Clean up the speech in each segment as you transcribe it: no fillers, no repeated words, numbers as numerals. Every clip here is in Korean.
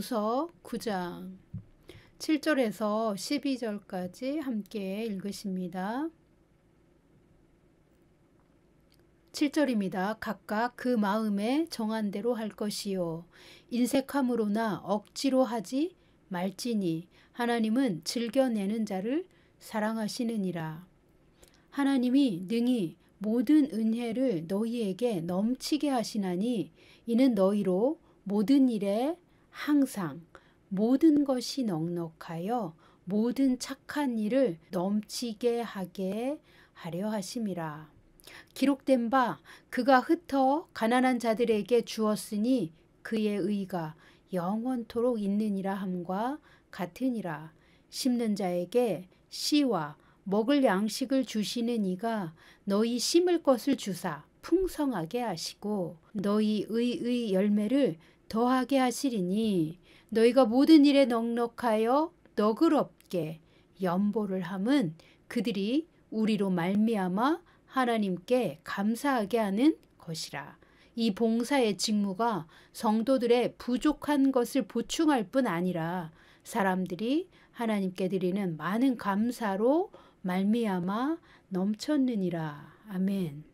고린도후서 9장 7절에서 12절까지 함께 읽으십니다. 7절입니다. 각각 그 마음에 정한 대로 할 것이요 인색함으로나 억지로 하지 말지니 하나님은 즐겨내는 자를 사랑하시느니라. 하나님이 능히 모든 은혜를 너희에게 넘치게 하시나니 이는 너희로 모든 일에 항상 모든 것이 넉넉하여 모든 착한 일을 넘치게 하게 하려 하심이라. 기록된 바 그가 흩어 가난한 자들에게 주었으니 그의 의가 영원토록 있느니라 함과 같으니라. 심는 자에게 씨와 먹을 양식을 주시는 이가 너희 심을 것을 주사 풍성하게 하시고 너희 의의 열매를 더하게 하시리니 너희가 모든 일에 넉넉하여 너그럽게 연보를 함은 그들이 우리로 말미암아 하나님께 감사하게 하는 것이라. 이 봉사의 직무가 성도들의 부족한 것을 보충할 뿐 아니라 사람들이 하나님께 드리는 많은 감사로 말미암아 넘쳤느니라. 아멘.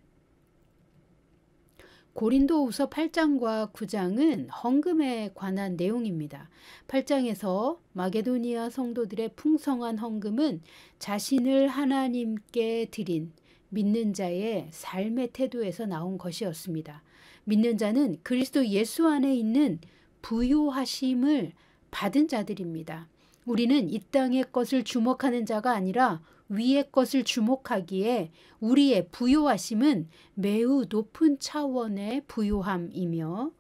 고린도후서 8장과 9장은 헌금에 관한 내용입니다. 8장에서 마게도니아 성도들의 풍성한 헌금은 자신을 하나님께 드린 믿는 자의 삶의 태도에서 나온 것이었습니다. 믿는 자는 그리스도 예수 안에 있는 부요하심을 받은 자들입니다. 우리는 이 땅의 것을 주목하는 자가 아니라 위의 것을 주목하기에 우리의 부요하심은 매우 높은 차원의 부요함이며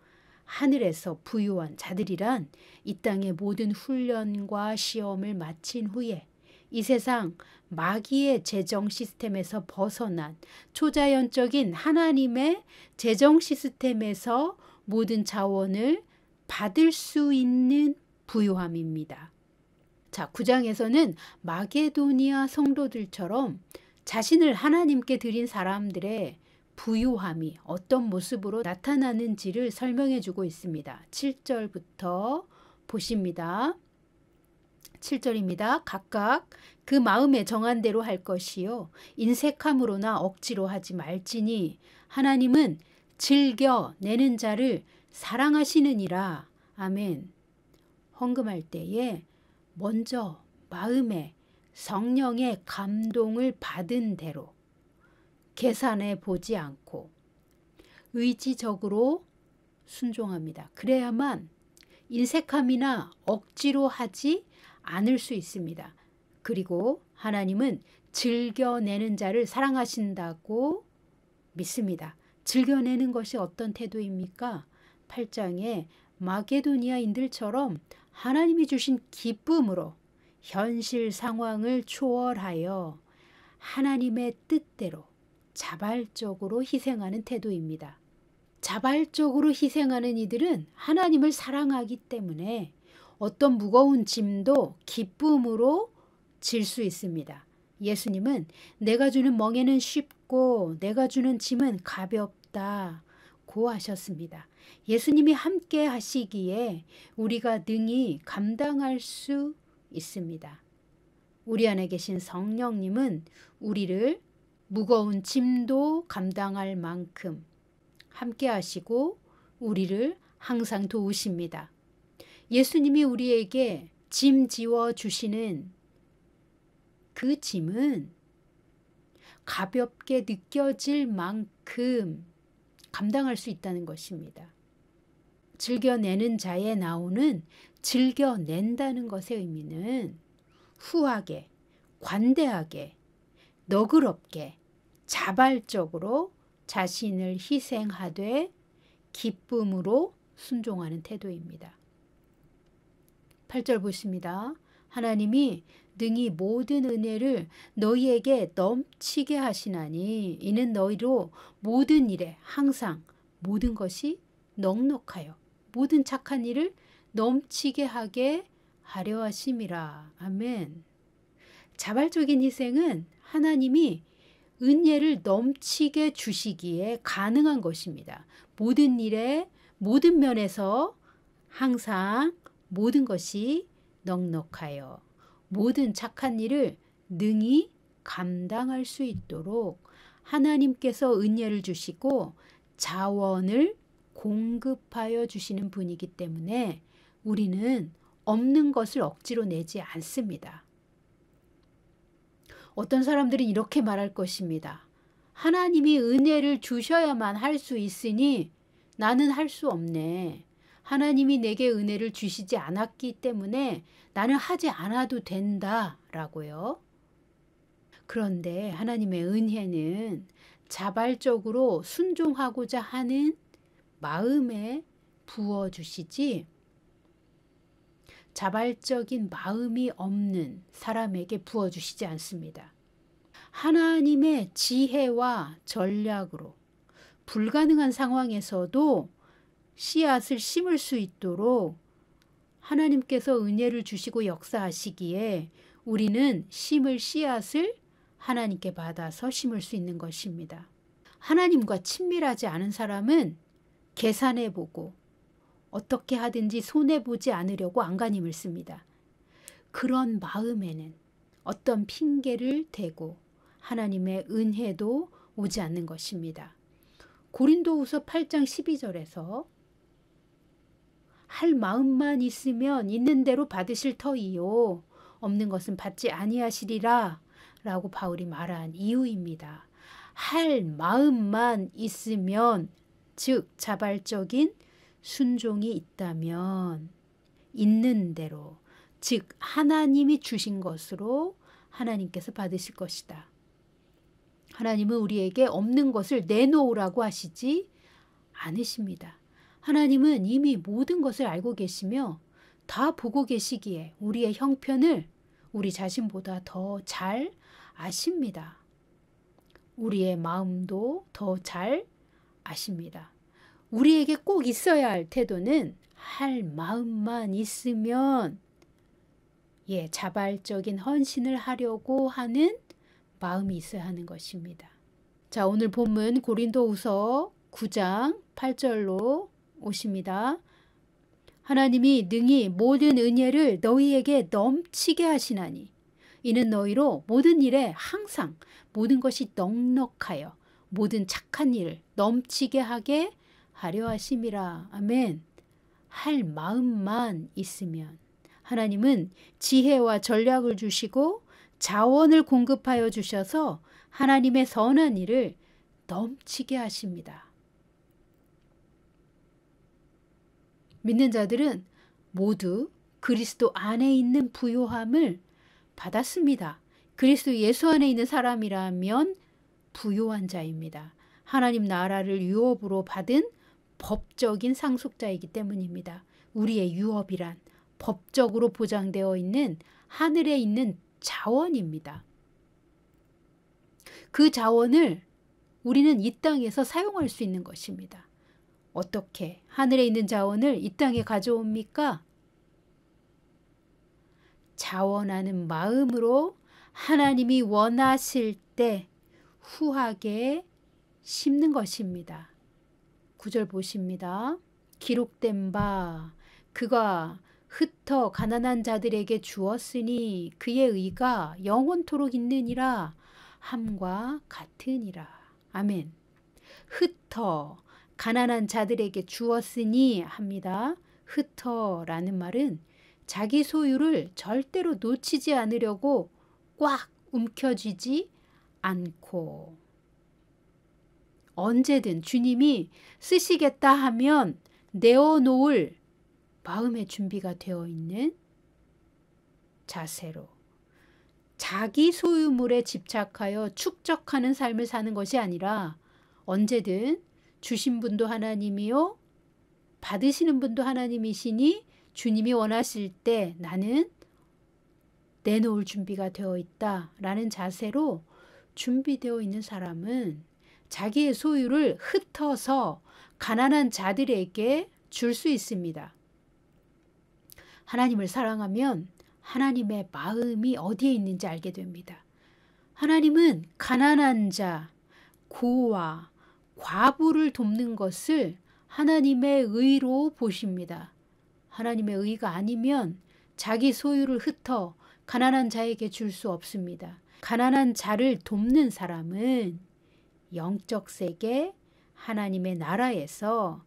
하늘에서 부요한 자들이란 이 땅의 모든 훈련과 시험을 마친 후에 이 세상 마귀의 재정 시스템에서 벗어난 초자연적인 하나님의 재정 시스템에서 모든 자원을 받을 수 있는 부요함입니다. 자, 9장에서는 마게도니아 성도들처럼 자신을 하나님께 드린 사람들의 부요함이 어떤 모습으로 나타나는지를 설명해 주고 있습니다. 7절부터 보십니다. 7절입니다. 각각 그 마음에 정한 대로 할 것이요 인색함으로나 억지로 하지 말지니 하나님은 즐겨 내는 자를 사랑하시느니라. 아멘. 헌금할 때에 먼저 마음에 성령의 감동을 받은 대로 계산해 보지 않고 의지적으로 순종합니다. 그래야만 인색함이나 억지로 하지 않을 수 있습니다. 그리고 하나님은 즐겨내는 자를 사랑하신다고 믿습니다. 즐겨내는 것이 어떤 태도입니까? 8장에 마게도니아인들처럼 하나님이 주신 기쁨으로 현실 상황을 초월하여 하나님의 뜻대로 자발적으로 희생하는 태도입니다. 자발적으로 희생하는 이들은 하나님을 사랑하기 때문에 어떤 무거운 짐도 기쁨으로 질 수 있습니다. 예수님은 내가 주는 멍에는 쉽고 내가 주는 짐은 가볍다 고 하셨습니다. 예수님이 함께 하시기에 우리가 능히 감당할 수 있습니다. 우리 안에 계신 성령님은 우리를 무거운 짐도 감당할 만큼 함께 하시고 우리를 항상 도우십니다. 예수님이 우리에게 짐 지워 주시는 그 짐은 가볍게 느껴질 만큼 감당할 수 있다는 것입니다. 즐겨내는 자에 나오는 즐겨낸다는 것의 의미는 후하게, 관대하게, 너그럽게, 자발적으로 자신을 희생하되 기쁨으로 순종하는 태도입니다. 8절 보십니다. 하나님이 능히 모든 은혜를 너희에게 넘치게 하시나니 이는 너희로 모든 일에 항상 모든 것이 넉넉하여 모든 착한 일을 넘치게 하게 하려 하심이라. 아멘. 자발적인 희생은 하나님이 은혜를 넘치게 주시기에 가능한 것입니다. 모든 일에 모든 면에서 항상 모든 것이 넉넉하여 모든 착한 일을 능히 감당할 수 있도록 하나님께서 은혜를 주시고 자원을 공급하여 주시는 분이기 때문에 우리는 없는 것을 억지로 내지 않습니다. 어떤 사람들은 이렇게 말할 것입니다. 하나님이 은혜를 주셔야만 할 수 있으니 나는 할 수 없네. 하나님이 내게 은혜를 주시지 않았기 때문에 나는 하지 않아도 된다 라고요. 그런데 하나님의 은혜는 자발적으로 순종하고자 하는 마음에 부어주시지 자발적인 마음이 없는 사람에게 부어주시지 않습니다. 하나님의 지혜와 전략으로 불가능한 상황에서도 씨앗을 심을 수 있도록 하나님께서 은혜를 주시고 역사하시기에 우리는 심을 씨앗을 하나님께 받아서 심을 수 있는 것입니다. 하나님과 친밀하지 않은 사람은 계산해보고 어떻게 하든지 손해보지 않으려고 안간힘을 씁니다. 그런 마음에는 어떤 핑계를 대고 하나님의 은혜도 오지 않는 것입니다. 고린도후서 8장 12절에서 할 마음만 있으면 있는 대로 받으실 터이요 없는 것은 받지 아니하시리라 라고 바울이 말한 이유입니다. 할 마음만 있으면 즉 자발적인 순종이 있다면 있는 대로 즉 하나님이 주신 것으로 하나님께서 받으실 것이다. 하나님은 우리에게 없는 것을 내놓으라고 하시지 않으십니다. 하나님은 이미 모든 것을 알고 계시며 다 보고 계시기에 우리의 형편을 우리 자신보다 더 잘 아십니다. 우리의 마음도 더 잘 아십니다. 우리에게 꼭 있어야 할 태도는 할 마음만 있으면 자발적인 헌신을 하려고 하는 마음이 있어야 하는 것입니다. 자, 오늘 본문 고린도후서 9장 8절로 오십니다. 하나님이 능히 모든 은혜를 너희에게 넘치게 하시나니 이는 너희로 모든 일에 항상 모든 것이 넉넉하여 모든 착한 일을 넘치게 하게 하려 하심이라. 아멘. 할 마음만 있으면 하나님은 지혜와 전략을 주시고 자원을 공급하여 주셔서 하나님의 선한 일을 넘치게 하십니다. 믿는 자들은 모두 그리스도 안에 있는 부요함을 받았습니다. 그리스도 예수 안에 있는 사람이라면 부요한 자입니다. 하나님 나라를 유업으로 받은 법적인 상속자이기 때문입니다. 우리의 유업이란 법적으로 보장되어 있는 하늘에 있는 자원입니다. 그 자원을 우리는 이 땅에서 사용할 수 있는 것입니다. 어떻게 하늘에 있는 자원을 이 땅에 가져옵니까? 자원하는 마음으로 하나님이 원하실 때 후하게 심는 것입니다. 9절 보십니다. 기록된 바 그가 흩어 가난한 자들에게 주었으니 그의 의가 영원토록 있느니라 함과 같으니라. 아멘. 흩어 가난한 자들에게 주었으니 합니다. 흩어라는 말은 자기 소유를 절대로 놓치지 않으려고 꽉 움켜쥐지 않고 언제든 주님이 쓰시겠다 하면 내어놓을 마음의 준비가 되어 있는 자세로 자기 소유물에 집착하여 축적하는 삶을 사는 것이 아니라 언제든 주신 분도 하나님이요 받으시는 분도 하나님이시니 주님이 원하실 때 나는 내놓을 준비가 되어 있다라는 자세로 준비되어 있는 사람은 자기의 소유를 흩어서 가난한 자들에게 줄 수 있습니다. 하나님을 사랑하면 하나님의 마음이 어디에 있는지 알게 됩니다. 하나님은 가난한 자, 고아, 과부를 돕는 것을 하나님의 의로 보십니다. 하나님의 의가 아니면 자기 소유를 흩어 가난한 자에게 줄 수 없습니다. 가난한 자를 돕는 사람은 영적 세계 하나님의 나라에서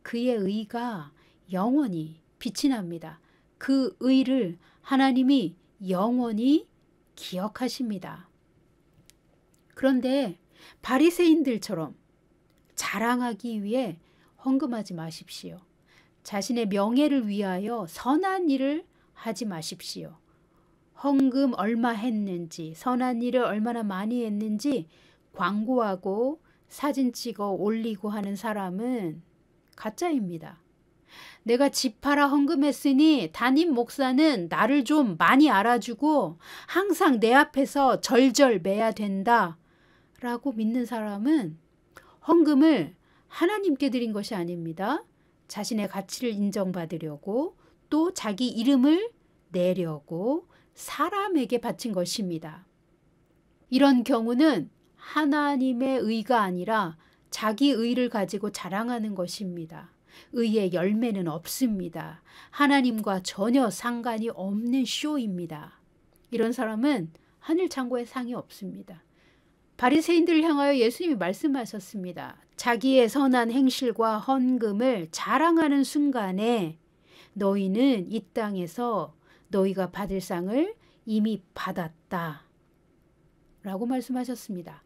그의 의가 영원히 빛이 납니다. 그 의를 하나님이 영원히 기억하십니다. 그런데 바리새인들처럼 자랑하기 위해 헌금하지 마십시오. 자신의 명예를 위하여 선한 일을 하지 마십시오. 헌금 얼마 했는지, 선한 일을 얼마나 많이 했는지 광고하고 사진 찍어 올리고 하는 사람은 가짜입니다. 내가 집 팔아 헌금했으니 담임 목사는 나를 좀 많이 알아주고 항상 내 앞에서 절절매야 된다 라고 믿는 사람은 헌금을 하나님께 드린 것이 아닙니다. 자신의 가치를 인정받으려고 또 자기 이름을 내려고 사람에게 바친 것입니다. 이런 경우는 하나님의 의가 아니라 자기 의를 가지고 자랑하는 것입니다. 의의 열매는 없습니다. 하나님과 전혀 상관이 없는 쇼입니다. 이런 사람은 하늘 창고에 상이 없습니다. 바리새인들을 향하여 예수님이 말씀하셨습니다. 자기의 선한 행실과 헌금을 자랑하는 순간에 너희는 이 땅에서 너희가 받을 상을 이미 받았다 라고 말씀하셨습니다.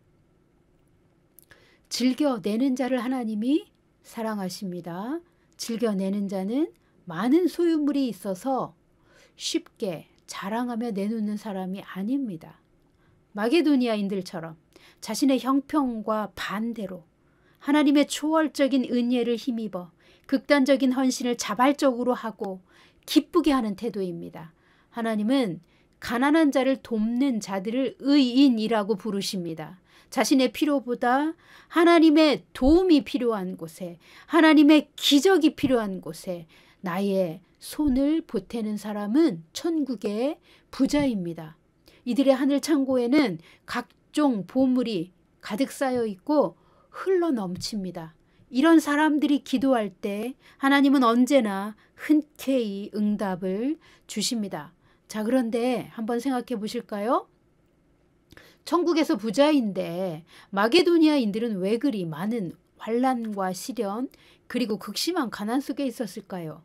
즐겨내는 자를 하나님이 사랑하십니다. 즐겨내는 자는 많은 소유물이 있어서 쉽게 자랑하며 내놓는 사람이 아닙니다. 마게도니아인들처럼 자신의 형편과 반대로 하나님의 초월적인 은혜를 힘입어 극단적인 헌신을 자발적으로 하고 기쁘게 하는 태도입니다. 하나님은 가난한 자를 돕는 자들을 의인이라고 부르십니다. 자신의 필요보다 하나님의 도움이 필요한 곳에, 하나님의 기적이 필요한 곳에 나의 손을 보태는 사람은 천국의 부자입니다. 이들의 하늘 창고에는 각종 보물이 가득 쌓여 있고 흘러 넘칩니다. 이런 사람들이 기도할 때 하나님은 언제나 흔쾌히 응답을 주십니다. 자, 그런데 한번 생각해 보실까요? 천국에서 부자인데 마게도니아인들은 왜 그리 많은 환난과 시련 그리고 극심한 가난 속에 있었을까요?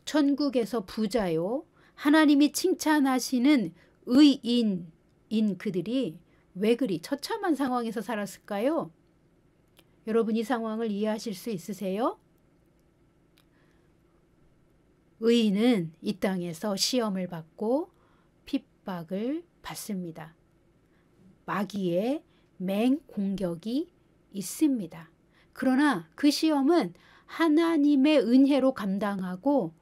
천국에서 부자요, 하나님이 칭찬하시는 의인인 그들이 왜 그리 처참한 상황에서 살았을까요? 여러분 이 상황을 이해하실 수 있으세요? 의인은 이 땅에서 시험을 받고 핍박을 받습니다. 마귀의 맹공격이 있습니다. 그러나 그 시험은 하나님의 은혜로 감당하고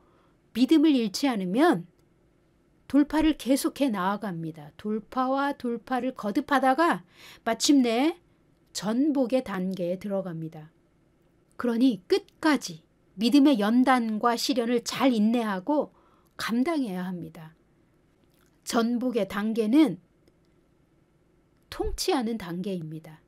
믿음을 잃지 않으면 돌파를 계속해 나아갑니다. 돌파와 돌파를 거듭하다가 마침내 전복의 단계에 들어갑니다. 그러니 끝까지 믿음의 연단과 시련을 잘 인내하고 감당해야 합니다. 전복의 단계는 통치하는 단계입니다.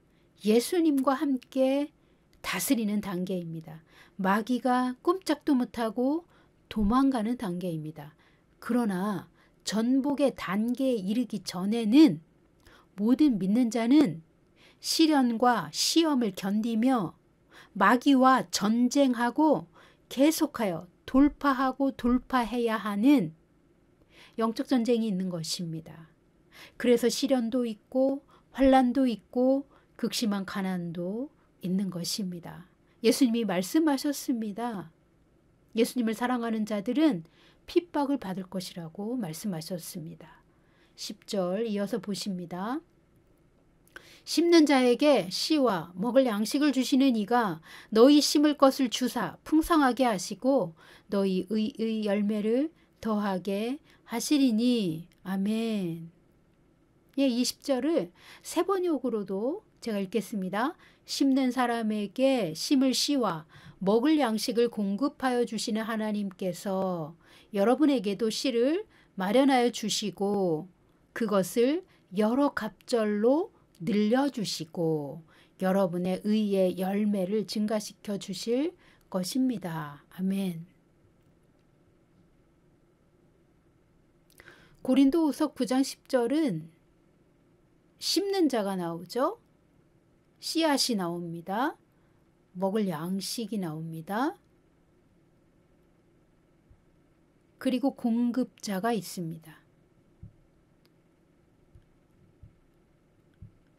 예수님과 함께 다스리는 단계입니다. 마귀가 꼼짝도 못하고 도망가는 단계입니다. 그러나 전복의 단계에 이르기 전에는 모든 믿는 자는 시련과 시험을 견디며 마귀와 전쟁하고 계속하여 돌파하고 돌파해야 하는 영적 전쟁이 있는 것입니다. 그래서 시련도 있고 환난도 있고 극심한 가난도 있는 것입니다. 예수님이 말씀하셨습니다. 예수님을 사랑하는 자들은 핍박을 받을 것이라고 말씀하셨습니다. 10절 이어서 보십니다. 심는 자에게 씨와 먹을 양식을 주시는 이가 너희 심을 것을 주사 풍성하게 하시고 너희 의의 열매를 더하게 하시리니. 아멘. 예, 20절을 세 번역으로도 제가 읽겠습니다. 심는 사람에게 심을 씨와 먹을 양식을 공급하여 주시는 하나님께서 여러분에게도 씨를 마련하여 주시고 그것을 여러 갑절로 늘려주시고 여러분의 의의 열매를 증가시켜 주실 것입니다. 아멘. 고린도후서 9장 10절은 심는 자가 나오죠. 씨앗이 나옵니다. 먹을 양식이 나옵니다. 그리고 공급자가 있습니다.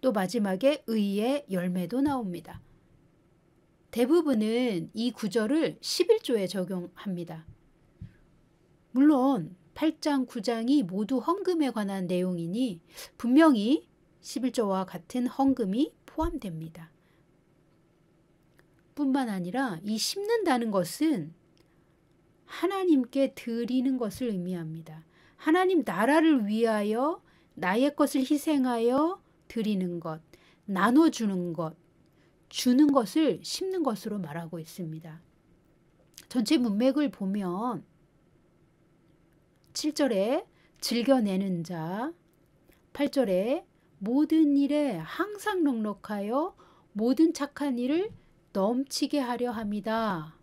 또 마지막에 의의 열매도 나옵니다. 대부분은 이 구절을 11조에 적용합니다. 물론 8장, 9장이 모두 헌금에 관한 내용이니 분명히 11조와 같은 헌금이 포함됩니다. 뿐만 아니라 이 심는다는 것은 하나님께 드리는 것을 의미합니다. 하나님 나라를 위하여 나의 것을 희생하여 드리는 것, 나눠주는 것, 주는 것을 심는 것으로 말하고 있습니다. 전체 문맥을 보면 7절에 즐겨내는 자, 8절에 모든 일에 항상 넉넉하여 모든 착한 일을 넘치게 하려 함이다.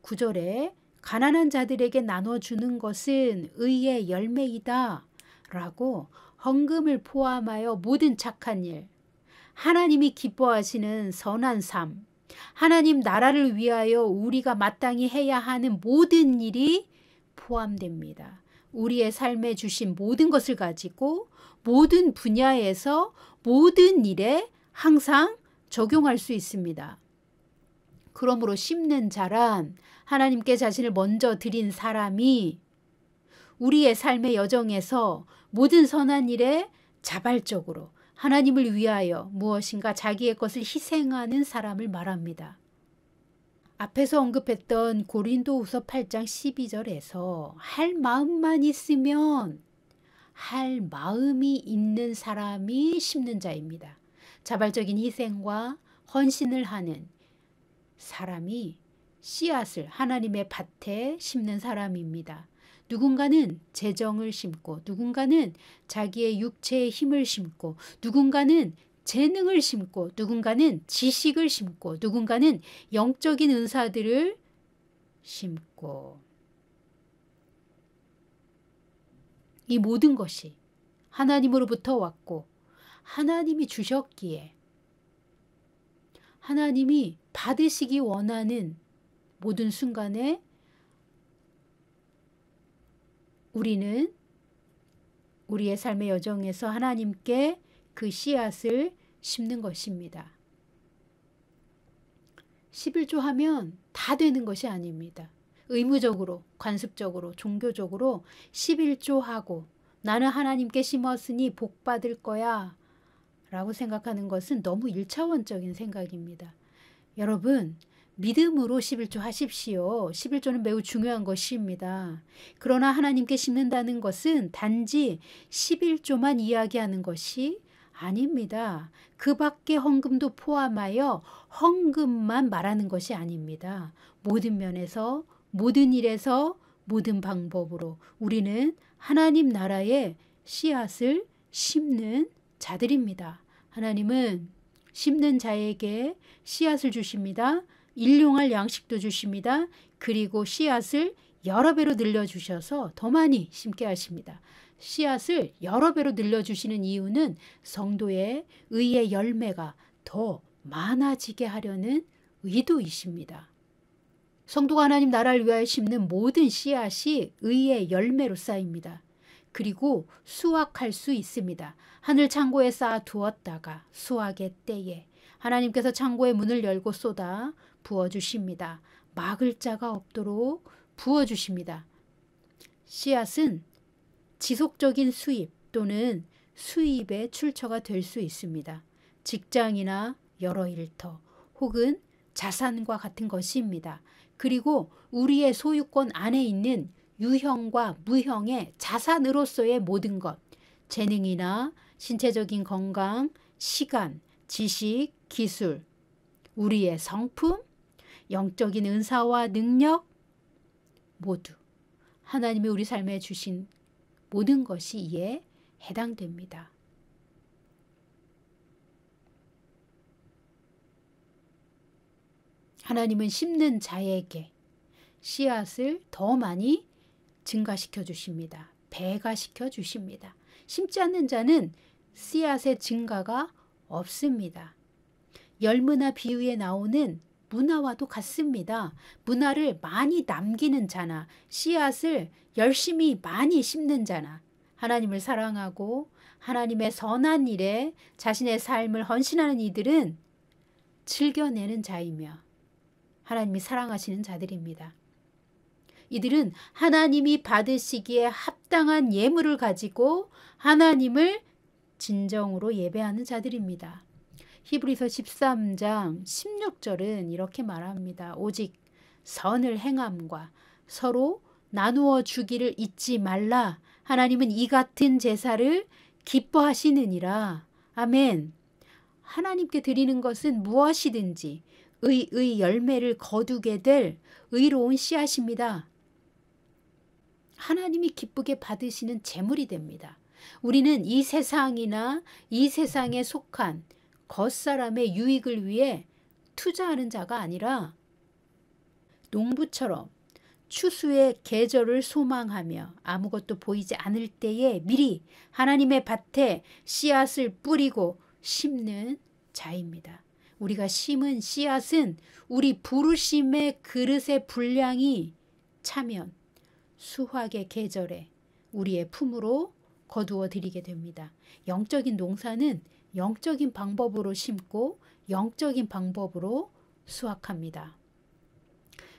9절에 가난한 자들에게 나눠주는 것은 의의 열매이다 라고 헌금을 포함하여 모든 착한 일, 하나님이 기뻐하시는 선한 삶, 하나님 나라를 위하여 우리가 마땅히 해야 하는 모든 일이 포함됩니다. 우리의 삶에 주신 모든 것을 가지고 모든 분야에서 모든 일에 항상 적용할 수 있습니다. 그러므로 심는 자란 하나님께 자신을 먼저 드린 사람이 우리의 삶의 여정에서 모든 선한 일에 자발적으로 하나님을 위하여 무엇인가 자기의 것을 희생하는 사람을 말합니다. 앞에서 언급했던 고린도후서 8장 12절에서 할 마음만 있으면 할 마음이 있는 사람이 심는 자입니다. 자발적인 희생과 헌신을 하는 사람이 씨앗을 하나님의 밭에 심는 사람입니다. 누군가는 재정을 심고 누군가는 자기의 육체의 힘을 심고 누군가는 재능을 심고 누군가는 지식을 심고 누군가는 영적인 은사들을 심고 이 모든 것이 하나님으로부터 왔고 하나님이 주셨기에 하나님이 받으시기 원하는 모든 순간에 우리는 우리의 삶의 여정에서 하나님께 그 씨앗을 심는 것입니다. 11조 하면 다 되는 것이 아닙니다. 의무적으로, 관습적으로, 종교적으로 11조 하고 나는 하나님께 심었으니 복 받을 거야 라고 생각하는 것은 너무 1차원적인 생각입니다. 여러분, 믿음으로 11조 하십시오. 11조는 매우 중요한 것입니다. 그러나 하나님께 심는다는 것은 단지 11조만 이야기하는 것이 아닙니다. 그 밖에 헌금도 포함하여 헌금만 말하는 것이 아닙니다. 모든 면에서, 모든 일에서, 모든 방법으로 우리는 하나님 나라의 씨앗을 심는 자들입니다. 하나님은 심는 자에게 씨앗을 주십니다. 일용할 양식도 주십니다. 그리고 씨앗을 여러 배로 늘려주셔서 더 많이 심게 하십니다. 씨앗을 여러 배로 늘려주시는 이유는 성도의 의의 열매가 더 많아지게 하려는 의도이십니다. 성도가 하나님 나라를 위하여 심는 모든 씨앗이 의의 열매로 쌓입니다. 그리고 수확할 수 있습니다. 하늘 창고에 쌓아 두었다가 수확의 때에 하나님께서 창고의 문을 열고 쏟아 부어주십니다. 막을 자가 없도록 부어주십니다. 씨앗은 지속적인 수입 또는 수입의 출처가 될 수 있습니다. 직장이나 여러 일터 혹은 자산과 같은 것입니다. 그리고 우리의 소유권 안에 있는 유형과 무형의 자산으로서의 모든 것, 재능이나 신체적인 건강, 시간, 지식, 기술, 우리의 성품, 영적인 은사와 능력 모두 하나님이 우리 삶에 주신 모든 것이 이에 해당됩니다. 하나님은 심는 자에게 씨앗을 더 많이 증가시켜 주십니다. 배가 시켜 주십니다. 심지 않는 자는 씨앗의 증가가 없습니다. 열문화 비유에 나오는 문화와도 같습니다. 문화를 많이 남기는 자나 씨앗을 열심히 많이 심는 자나 하나님을 사랑하고 하나님의 선한 일에 자신의 삶을 헌신하는 이들은 즐겨내는 자이며 하나님이 사랑하시는 자들입니다. 이들은 하나님이 받으시기에 합당한 예물을 가지고 하나님을 진정으로 예배하는 자들입니다. 히브리서 13장 16절은 이렇게 말합니다. 오직 선을 행함과 서로 나누어 주기를 잊지 말라. 하나님은 이 같은 제사를 기뻐하시느니라. 아멘. 하나님께 드리는 것은 무엇이든지 의의 열매를 거두게 될 의로운 씨앗입니다. 하나님이 기쁘게 받으시는 제물이 됩니다. 우리는 이 세상이나 이 세상에 속한 겉사람의 유익을 위해 투자하는 자가 아니라 농부처럼 추수의 계절을 소망하며 아무것도 보이지 않을 때에 미리 하나님의 밭에 씨앗을 뿌리고 심는 자입니다. 우리가 심은 씨앗은 우리 부르심의 그릇의 분량이 차면 수확의 계절에 우리의 품으로 거두어 드리게 됩니다. 영적인 농사는 영적인 방법으로 심고 영적인 방법으로 수확합니다.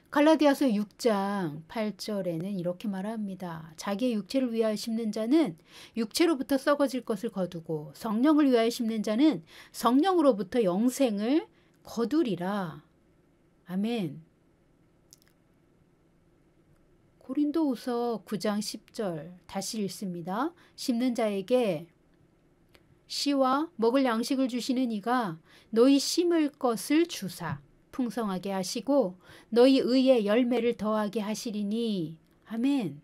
갈라디아서 6장 8절에는 이렇게 말합니다. 자기의 육체를 위하여 심는 자는 육체로부터 썩어질 것을 거두고 성령을 위하여 심는 자는 성령으로부터 영생을 거두리라. 아멘. 고린도후서 9장 10절 다시 읽습니다. 심는 자에게 씨와 먹을 양식을 주시는 이가 너희 심을 것을 주사 풍성하게 하시고 너희 의의 열매를 더하게 하시리니. 아멘.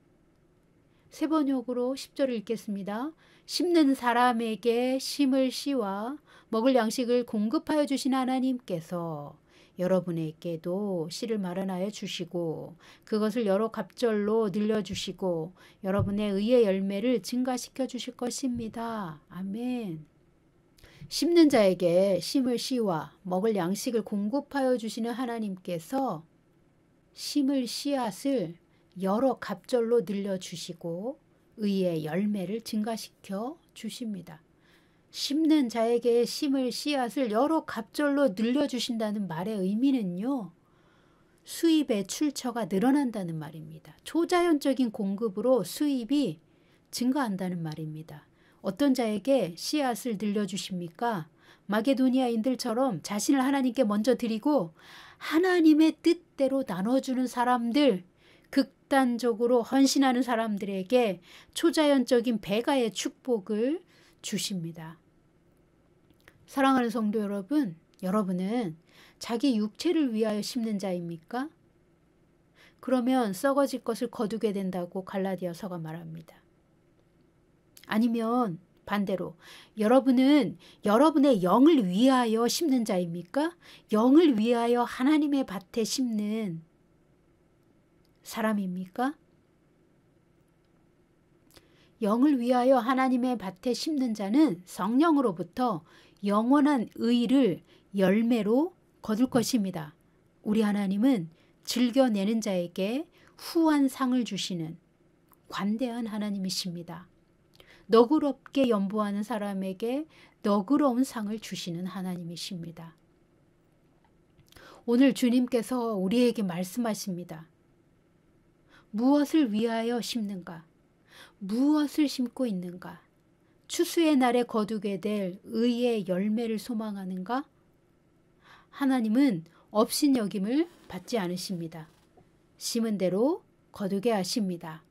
세 번역으로 10절을 읽겠습니다. 심는 사람에게 심을 씨와 먹을 양식을 공급하여 주신 하나님께서 여러분에게도 씨를 마련하여 주시고 그것을 여러 갑절로 늘려주시고 여러분의 의의 열매를 증가시켜 주실 것입니다. 아멘. 심는 자에게 심을 씨와 먹을 양식을 공급하여 주시는 하나님께서 심을 씨앗을 여러 갑절로 늘려주시고 의의 열매를 증가시켜 주십니다. 심는 자에게 심을 씨앗을 여러 갑절로 늘려주신다는 말의 의미는요. 수입의 출처가 늘어난다는 말입니다. 초자연적인 공급으로 수입이 증가한다는 말입니다. 어떤 자에게 씨앗을 늘려주십니까? 마게도니아인들처럼 자신을 하나님께 먼저 드리고 하나님의 뜻대로 나눠주는 사람들, 극단적으로 헌신하는 사람들에게 초자연적인 배가의 축복을 주십니다. 사랑하는 성도 여러분, 여러분은 자기 육체를 위하여 심는 자입니까? 그러면 썩어질 것을 거두게 된다고 갈라디아서가 말합니다. 아니면 반대로 여러분은 여러분의 영을 위하여 심는 자입니까? 영을 위하여 하나님의 밭에 심는 사람입니까? 영을 위하여 하나님의 밭에 심는 자는 성령으로부터 영원한 의를 열매로 거둘 것입니다. 우리 하나님은 즐겨내는 자에게 후한 상을 주시는 관대한 하나님이십니다. 너그럽게 연보하는 사람에게 너그러운 상을 주시는 하나님이십니다. 오늘 주님께서 우리에게 말씀하십니다. 무엇을 위하여 심는가? 무엇을 심고 있는가? 추수의 날에 거두게 될 의의 열매를 소망하는가? 하나님은 업신여김을 받지 않으십니다. 심은 대로 거두게 하십니다.